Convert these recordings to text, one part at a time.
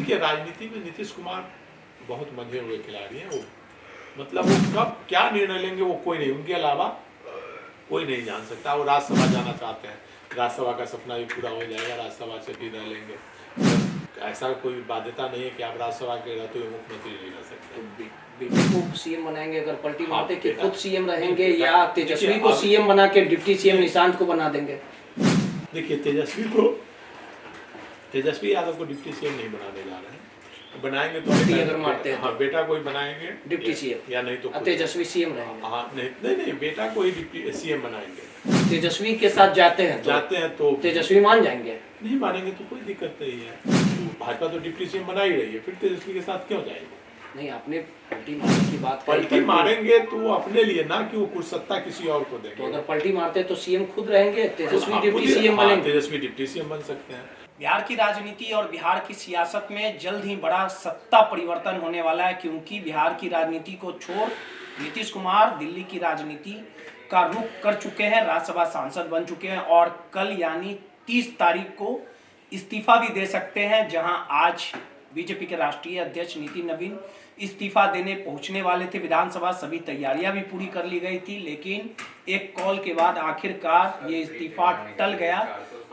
देखिए, राजनीति में नीतीश कुमार बहुत मंझे हुए खिलाड़ी हैं। वो मतलब वो कब क्या निर्णय लेंगे वो कोई नहीं, उनके अलावा कोई नहीं जान सकता। वो राज्यसभा जाना चाहते हैं, राज्यसभा का सपना भी पूरा हो जाएगा, राज्यसभा से भी रह लेंगे। ऐसा कोई बाध्यता नहीं है कि आप राज्यसभा के रहते हुए मुख्यमंत्री नहीं रह सकते। बेटे को सीएम बनाएंगे अगर पलटी मारते कि खुद सीएम रहेंगे, या तेजस्वी को सीएम बना के डिप्टी सीएम निशांत को बना देंगे? देखिए, तेजस्वी यादव को डिप्टी सीएम नहीं बनाने जा रहे हैं। बनाएंगे तो अगर मारते हैं, हाँ, बेटा कोई बनाएंगे डिप्टी सीएम, या नहीं तो तेजस्वी सीएम रहेंगे। हाँ, नहीं, बेटा को ही डिप्टी सीएम बनाएंगे। तेजस्वी के साथ जाते हैं तो तेजस्वी मान जाएंगे? नहीं मानेंगे तो कोई दिक्कत नहीं है। भाजपा तो डिप्टी सीएम बना ही रही है, फिर तेजस्वी के साथ क्यों जाएंगे? नहीं, आपने पलटी मारने की बात, पलटी मारेंगे तो वो अपने लिए ना, कि वो कुछ सत्ता किसी और को देंगे। तो अगर पलटी मारते तो सीएम खुद रहेंगे, तेजस्वी डिप्टी सीएम बनेंगे। तेजस्वी डिप्टी सीएम बन सकते हैं। बिहार की राजनीति और बिहार की सियासत में जल्द ही बड़ा सत्ता परिवर्तन होने वाला है, क्योंकि बिहार की राजनीति को छोड़ नीतीश कुमार दिल्ली की राजनीति का रुख कर चुके हैं, राज्यसभा सांसद बन चुके हैं और कल यानी 30 तारीख को इस्तीफा भी दे सकते हैं। जहां आज बीजेपी के राष्ट्रीय अध्यक्ष नितिन नवीन इस्तीफा देने पहुंचने वाले थे विधानसभा, सभी तैयारियां भी पूरी कर ली गई थी, लेकिन एक कॉल के बाद आखिरकार ये इस्तीफा टल गया।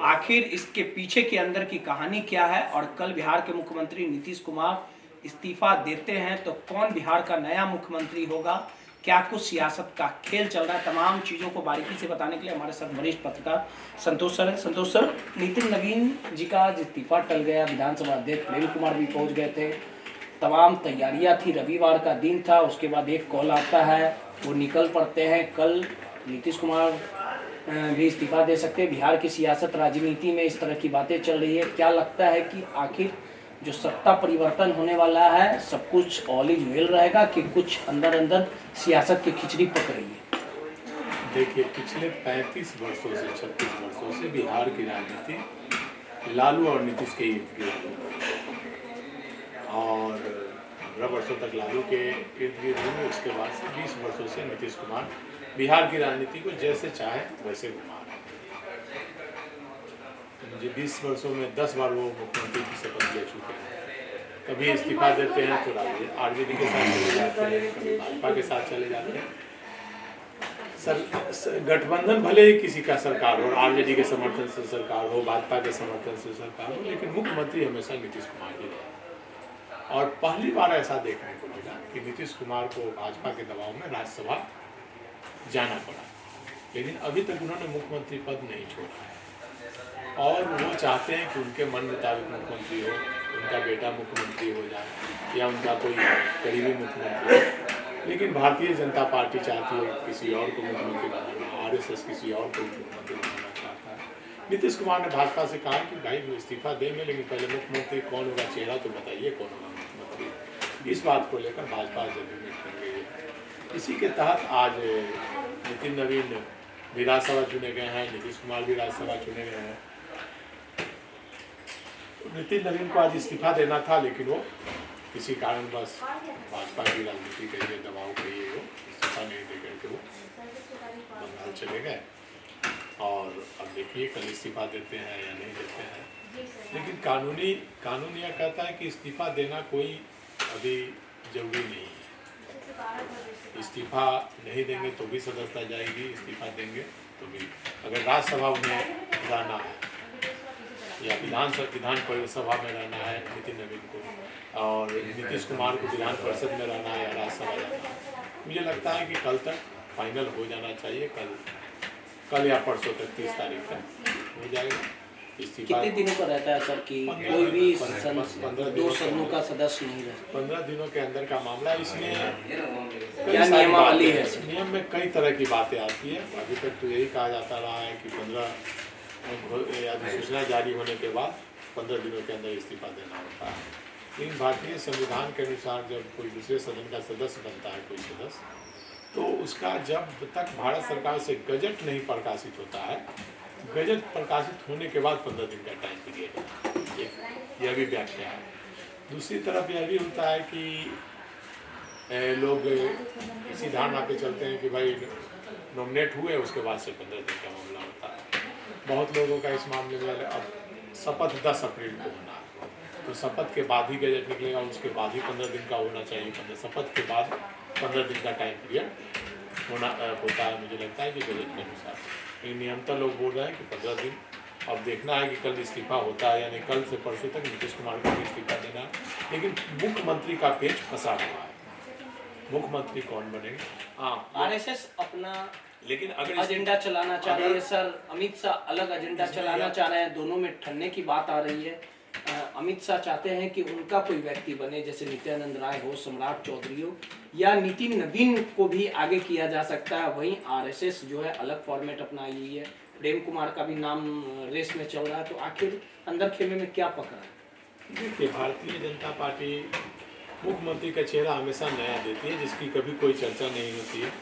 आखिर इसके पीछे के अंदर की कहानी क्या है और कल बिहार के मुख्यमंत्री नीतीश कुमार इस्तीफा देते हैं तो कौन बिहार का नया मुख्यमंत्री होगा, क्या कुछ सियासत का खेल चल रहा है, तमाम चीज़ों को बारीकी से बताने के लिए हमारे साथ वरिष्ठ पत्रकार संतोष सर हैं। संतोष सर, नितिन नवीन जी का आज इस्तीफा टल गया, विधानसभा अध्यक्ष प्रेम कुमार भी पहुंच गए थे, तमाम तैयारियां थी, रविवार का दिन था, उसके बाद एक कॉल आता है, वो निकल पड़ते हैं। कल नीतीश कुमार भी इस्तीफा दे सकते हैं। बिहार की सियासत राजनीति में इस तरह की बातें चल रही है, क्या लगता है कि आखिर जो सत्ता परिवर्तन होने वाला है सब कुछ ऑल इज वेल रहेगा कि कुछ अंदर अंदर सियासत की खिचड़ी पक रही है? देखिए, पिछले 35 वर्षों से 36 वर्षों से बिहार की राजनीति लालू और नीतीश के इर्द गिर्द और 15 वर्षों तक लालू के इर्द गिर्द हुए। उसके बाद से 20 वर्षों से नीतीश कुमार बिहार की राजनीति को जैसे चाहे वैसे घुमा रहे हैं। मुझे 20 वर्षों में 10 बार वो मुख्यमंत्री की शपथ ले चुके हैं। कभी इस्तीफा देते हैं तो आरजेडी के साथ चले जाते हैं, कभी भाजपा के साथ चले जाते हैं। गठबंधन भले ही किसी का सरकार हो, आरजेडी के समर्थन से सरकार हो, भाजपा के समर्थन से सरकार हो, लेकिन मुख्यमंत्री हमेशा नीतीश कुमार ही रहे। और पहली बार ऐसा देखने को मिला कि नीतीश कुमार को भाजपा के दबाव में राज्यसभा जाना पड़ा, लेकिन अभी तक उन्होंने मुख्यमंत्री पद नहीं छोड़ा है और वो चाहते हैं कि उनके मन मुताबिक मुख्यमंत्री हो, उनका बेटा मुख्यमंत्री हो जाए या उनका कोई करीबी मुख्यमंत्री हो। लेकिन भारतीय जनता पार्टी चाहती है किसी और को मुख्यमंत्री बनाना, आरएसएस किसी और को मुख्यमंत्री बनाना चाहता है। नीतीश कुमार ने भाजपा से कहा कि भाई वो इस्तीफा देंगे, लेकिन पहले मुख्यमंत्री कौन होगा, चेहरा तो बताइए कौन होगा मुख्यमंत्री। इस बात को लेकर भाजपा जरूर निकलेंगे। इसी के तहत आज नितिन नवीन भी राज्यसभा चुने गए हैं, नीतीश कुमार भी राज्यसभा चुने गए हैं। नितिन नवीन को आज इस्तीफा देना था, लेकिन वो किसी कारणवश भाजपा की राजनीति के लिए दबाव के लिए वो इस्तीफा नहीं दे करके वो बंगाल चले गए। और अब देखिए कल इस्तीफा देते हैं या नहीं देते हैं। लेकिन कानून यह कहता है कि इस्तीफा देना कोई अभी जरूरी नहीं है। इस्तीफा नहीं देंगे तो भी सदस्यता जाएगी, इस्तीफा देंगे तो भी। अगर राज्यसभा में रहना है या विधान परिषद में रहना है नितिन नवीन को, और नीतीश कुमार को विधान परिषद में रहना है या राज्यसभा जाना है, मुझे लगता है कि कल तक फाइनल हो जाना चाहिए। कल या परसों तक 30 तारीख तक हो जाएगा। कितने दिनों का रहता है सर कि कोई भी 2 सदनों का सदस्य नहीं रहता? 15 दिनों के अंदर का मामला। इसमें क्या नियमावली है? नियम में कई तरह की बातें आती है। अभी तक तो यही कहा जाता रहा है कि 15 अधिसूचना जारी होने के बाद 15 दिनों के अंदर इस्तीफा देना होता है। लेकिन भारतीय संविधान के अनुसार जब कोई दूसरे सदन का सदस्य बनता है कोई सदस्य, तो उसका जब तक भारत सरकार से गजट नहीं प्रकाशित होता है, गजट प्रकाशित होने के बाद 15 दिन का टाइम पीरियड है। यह भी व्याख्या है। दूसरी तरफ यह भी होता है कि लोग इसी धारणा पे चलते हैं कि भाई नॉमिनेट हुए उसके बाद से 15 दिन का मामला होता है। बहुत लोगों का इस मामले में अब शपथ 10 अप्रैल को होना है, तो शपथ के बाद ही गजट निकलेगा, उसके बाद ही 15 दिन का होना चाहिए। शपथ के बाद 15 दिन का टाइम पीरियड होता है, मुझे लगता है कि गजट के अनुसार। लेकिन नियंत्रण लोग बोल रहे हैं कि 15 दिन। अब देखना है कि कल इस्तीफा होता है, यानी कल से परसों तक नीतीश कुमार को भी इस्तीफा देना है। लेकिन मुख्यमंत्री का पेच फंसा हुआ है, मुख्यमंत्री कौन बनेगा? हाँ, आरएसएस अपना लेकिन अगर एजेंडा चलाना चाह रही है सर, अमित शाह अलग एजेंडा चलाना चाह रहे हैं, दोनों में ठन्ने की बात आ रही है। अमित शाह चाहते हैं कि उनका कोई व्यक्ति बने, जैसे नित्यानंद राय हो, सम्राट चौधरी हो, या नितिन नवीन को भी आगे किया जा सकता है। वहीं आरएसएस जो है अलग फॉर्मेट अपनाई हुई है, प्रेम कुमार का भी नाम रेस में चल रहा है। तो आखिर अंदर खेमे में क्या पकड़ा है? देखिए, भारतीय जनता पार्टी मुख्यमंत्री का चेहरा हमेशा नया देती है, जिसकी कभी कोई चर्चा नहीं होती है।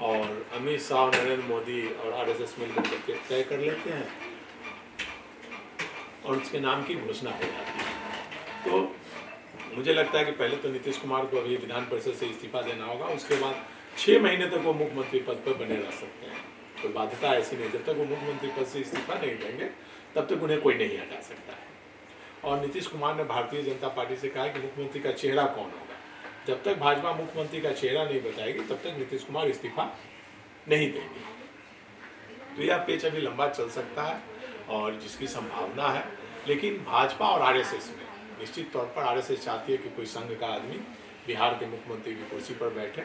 और अमित शाह, नरेंद्र मोदी और आरएसएस मिलकर के तय कर लेते हैं और उसके नाम की घोषणा हो जाती है। तो मुझे लगता है कि पहले तो नीतीश कुमार को अभी विधान परिषद से इस्तीफा देना होगा, उसके बाद 6 महीने तक वो मुख्यमंत्री पद पर बने रह सकते हैं। कोई बाध्यता ऐसी नहीं, जब तक वो मुख्यमंत्री पद से इस्तीफा नहीं देंगे तब तक उन्हें कोई नहीं हटा सकता है। और नीतीश कुमार ने भारतीय जनता पार्टी से कहा है कि मुख्यमंत्री का चेहरा कौन होगा। जब तक भाजपा मुख्यमंत्री का चेहरा नहीं बताएगी तब तक नीतीश कुमार इस्तीफा नहीं देंगे। तो यह पेच अभी लंबा चल सकता है और जिसकी संभावना है। लेकिन भाजपा और आरएसएस में निश्चित तौर पर आरएसएस चाहती है कि कोई संघ का आदमी बिहार के मुख्यमंत्री की कुर्सी पर बैठे,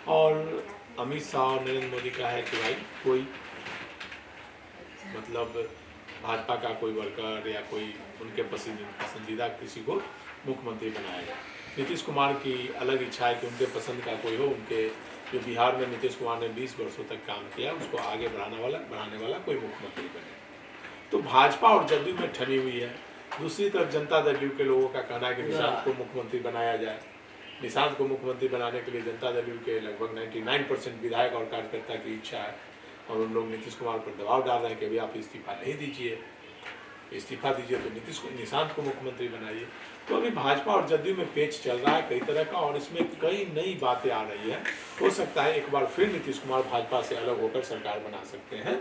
और अमित शाह और नरेंद्र मोदी का है कि भाई कोई मतलब भाजपा का कोई वर्कर या कोई उनके पसंदीदा किसी को मुख्यमंत्री बनाया जाए। नीतीश कुमार की अलग इच्छा है कि उनके पसंद का कोई हो, उनके जो बिहार में नीतीश कुमार ने 20 वर्षों तक काम किया उसको आगे बढ़ाने वाला कोई मुख्यमंत्री बने। तो भाजपा और जदयू में ठनी हुई है। दूसरी तरफ जनता दल के लोगों का कहना है कि निशांत को मुख्यमंत्री बनाया जाए। निशांत को मुख्यमंत्री बनाने के लिए जनता दल के लगभग 99% विधायक और कार्यकर्ता की इच्छा है, और उन लोग नीतीश कुमार पर दबाव डाल रहे हैं कि अभी आप इस्तीफा नहीं दीजिए, इस्तीफा दीजिए तो निशांत को मुख्यमंत्री बनाइए। तो अभी भाजपा और जदयू में पेच चल रहा है कई तरह का, और इसमें कई नई बातें आ रही है। हो सकता है एक बार फिर नीतीश कुमार भाजपा से अलग होकर सरकार बना सकते हैं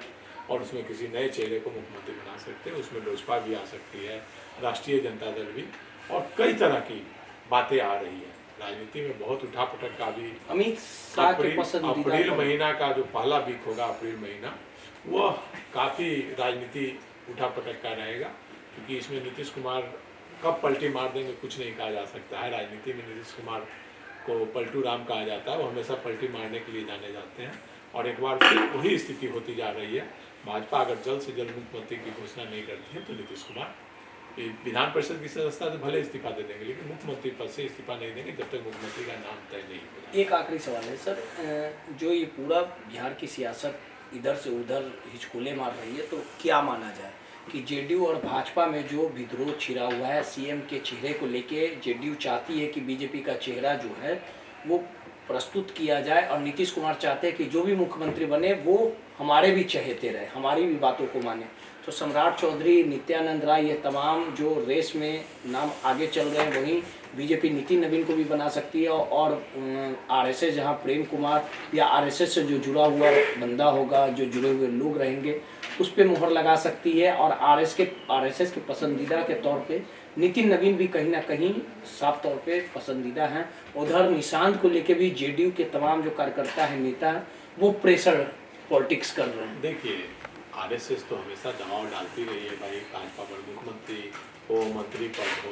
और उसमें किसी नए चेहरे को मुख्यमंत्री बना सकते हैं। उसमें लोजपा भी आ सकती है, राष्ट्रीय जनता दल भी, और कई तरह की बातें आ रही है। राजनीति में बहुत उठापटक का भी अमित शाह के पसंदीदा अप्रैल महीना का जो पहला वीक होगा, अप्रैल महीना, वह काफ़ी राजनीति उठापटक का रहेगा, क्योंकि इसमें नीतीश कुमार कब पलटी मार देंगे कुछ नहीं कहा जा सकता है। राजनीति में नीतीश कुमार को पलटू राम कहा जाता है, वो हमेशा पलटी मारने के लिए जाने जाते हैं, और एक बार फिर वही स्थिति होती जा रही है। भाजपा अगर जल्द से जल्द मुख्यमंत्री की घोषणा नहीं करती है तो नीतीश कुमार विधान परिषद की सदस्यता से भले इस्तीफा दे देंगे, लेकिन मुख्यमंत्री पद से इस्तीफा नहीं देंगे जब तक मुख्यमंत्री का नाम तय नहीं होगा। एक आखिरी सवाल है सर, जो ये पूरा बिहार की सियासत इधर से उधर हिचकोले मार रही है, तो क्या माना जाए कि जेडीयू और भाजपा में जो विद्रोह छिड़ा हुआ है सीएम के चेहरे को लेके, जेडीयू चाहती है कि बीजेपी का चेहरा जो है वो प्रस्तुत किया जाए, और नीतीश कुमार चाहते हैं कि जो भी मुख्यमंत्री बने वो हमारे भी चहेते रहे, हमारी भी बातों को माने। तो सम्राट चौधरी, नित्यानंद राय, ये तमाम जो रेस में नाम आगे चल रहे हैं, वहीं बीजेपी नितिन नवीन को भी बना सकती है, और आरएसएस जहां प्रेम कुमार या आरएसएस से जो जुड़ा हुआ बंदा होगा, जो जुड़े हुए लोग रहेंगे, उस पर मुहर लगा सकती है। और आरएसएस के पसंदीदा के तौर पे नितिन नवीन भी कहीं ना कहीं साफ तौर पे पसंदीदा हैं। उधर निशांत को लेके भी जेडीयू के तमाम जो कार्यकर्ता हैं, नेता हैं, वो प्रेशर पॉलिटिक्स कर रहे हैं। देखिए, आरएसएस तो हमेशा दबाव डालती रही है भाई, भाजपा पर मुख्यमंत्री हो, मंत्री पद हो,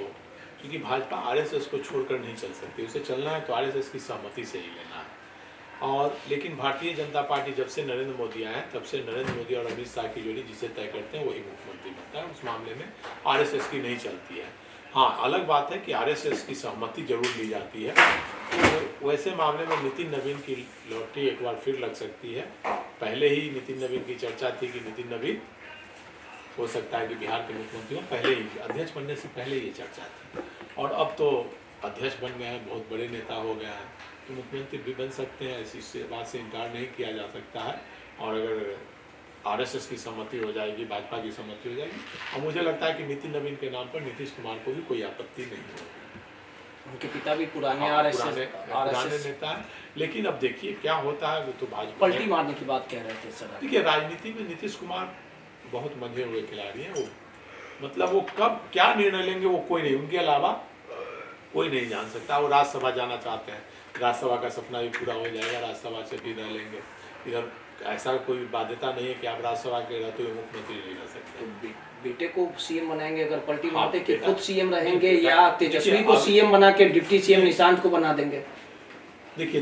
क्योंकि भाजपा आरएसएस को छोड़कर नहीं चल सकती। उसे चलना है तो आरएसएस की सहमति से ही लेना है। और लेकिन भारतीय जनता पार्टी जब से नरेंद्र मोदी आए तब से नरेंद्र मोदी और अमित शाह की जोड़ी जिसे तय करते हैं वही मुख्यमंत्री बनता है। उस मामले में आरएसएस की नहीं चलती है। हाँ, अलग बात है कि आरएसएस की सहमति जरूर ली जाती है। तो वैसे मामले में नितिन नवीन की लॉटरी एक बार फिर लग सकती है। पहले ही नितिन नवीन की चर्चा थी कि नितिन नवीन हो सकता है कि बिहार के मुख्यमंत्री हो, पहले ही अध्यक्ष बनने से पहले ये चर्चा थी, और अब तो अध्यक्ष बन गए हैं, बहुत बड़े नेता हो गए हैं, तो मुख्यमंत्री भी बन सकते हैं। ऐसी बात से इनकार नहीं किया जा सकता है। और अगर आरएसएस की सहमति हो जाएगी, भाजपा की सहमति हो जाएगी, और मुझे लगता है कि नितिन नवीन के नाम पर नीतीश कुमार को भी कोई आपत्ति नहीं होगी। उनके पिता भी पुराने आरएसएस नेता है। लेकिन अब देखिए क्या होता है, वो तो भाजपा पलटी मारने की बात कह रहे थे सर। देखिए, राजनीति में नीतीश कुमार बहुत मंझे हुए खिलाड़ी हैं। वो मतलब वो कब क्या निर्णय लेंगे वो कोई नहीं, उनके अलावा कोई नहीं जान सकता। वो राज्यसभा जाना चाहते हैं, राज्यसभा का सपना भी पूरा हो जाएगा, राज्यसभा से भी रह लेंगे। इधर ऐसा कोई बाध्यता नहीं है कि आप राज्यसभा के रहते हुए मुख्यमंत्री नहीं रह सकते। तो बेटे को सीएम बनाएंगे अगर पलटी मारते कि बेटा- खुद सीएम रहेंगे बेटा- या तेजस्वी को सीएम बना के डिप्टी सीएम निशांत को बना देंगे? देखिए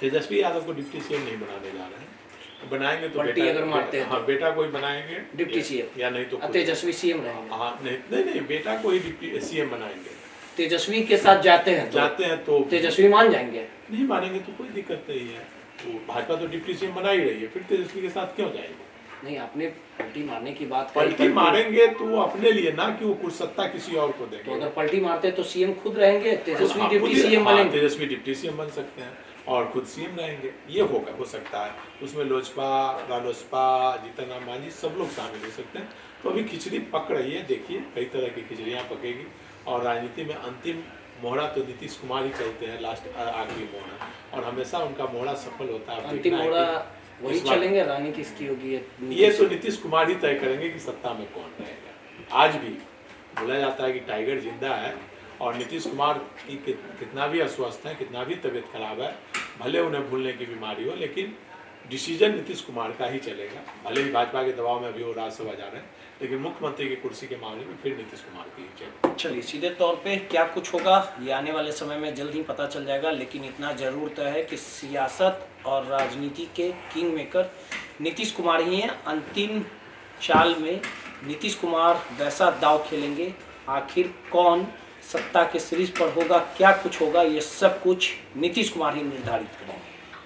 तेजस्वी यादव को डिप्टी सीएम नहीं बनाने जा रहे हैं, बनाएंगे तो पलटी अगर मारते हैं तो। हाँ बेटा कोई बनाएंगे डिप्टी सीएम या नहीं तो खुद। तेजस्वी सीएम रहेंगे। हाँ नहीं बेटा को ही डिप्टी सीएम बनाएंगे। तेजस्वी के साथ जाते हैं तो तेजस्वी मान जाएंगे? नहीं मानेंगे तो कोई दिक्कत नहीं है। वो भाजपा तो डिप्टी सीएम बना ही रही है, फिर तेजस्वी के साथ क्यों जाएंगे? नहीं, आपने पलटी मारने की बात कही। पलटी मारेंगे तो वो अपने लिए, ना कि वो कुछ सत्ता किसी और को देंगे। तो अगर पलटी मारते तो सीएम खुद रहेंगे, तेजस्वी हाँ, डिप्टी सीएम बनेंगे। तेजस्वी डिप्टी सीएम बन सकते हैं और खुद सीएम रहेंगे, ये हो सकता है। उसमें लोजपा, रालोसपा, जीतन राम मांझी सब लोग शामिल हो सकते हैं। तो अभी खिचड़ी पक रही है, देखिए कई तरह की खिचड़ियाँ पकेगी और राजनीति में अंतिम मोहरा तो नीतीश कुमार ही चलते हैं, लास्ट आखिरी मोहरा, और हमेशा उनका मोहरा सफल होता है। अंतिम मोहरा वही चलेंगे, रानी किसकी होगी ये तो नीतीश कुमार ही तय करेंगे कि सत्ता में कौन रहेगा। आज भी बोला जाता है कि टाइगर जिंदा है और नीतीश कुमार की कितना भी अस्वस्थ है, कितना भी तबीयत खराब है, भले उन्हें भूलने की बीमारी हो, लेकिन डिसीजन नीतीश कुमार का ही चलेगा। भले ही भाजपा के दबाव में अभी वो राज्यसभा जा रहे हैं, लेकिन मुख्यमंत्री की कुर्सी के मामले में फिर नीतीश कुमार की ही चलेगा। चलिए, सीधे तौर पे क्या कुछ होगा ये आने वाले समय में जल्द ही पता चल जाएगा, लेकिन इतना जरूर तय है कि सियासत और राजनीति के किंग मेकर नीतीश कुमार ही हैं। अंतिम चाल में नीतीश कुमार वैसा दाव खेलेंगे, आखिर कौन सत्ता के शीर्ष पर होगा, क्या कुछ होगा, ये सब कुछ नीतीश कुमार ही निर्धारित करेंगे।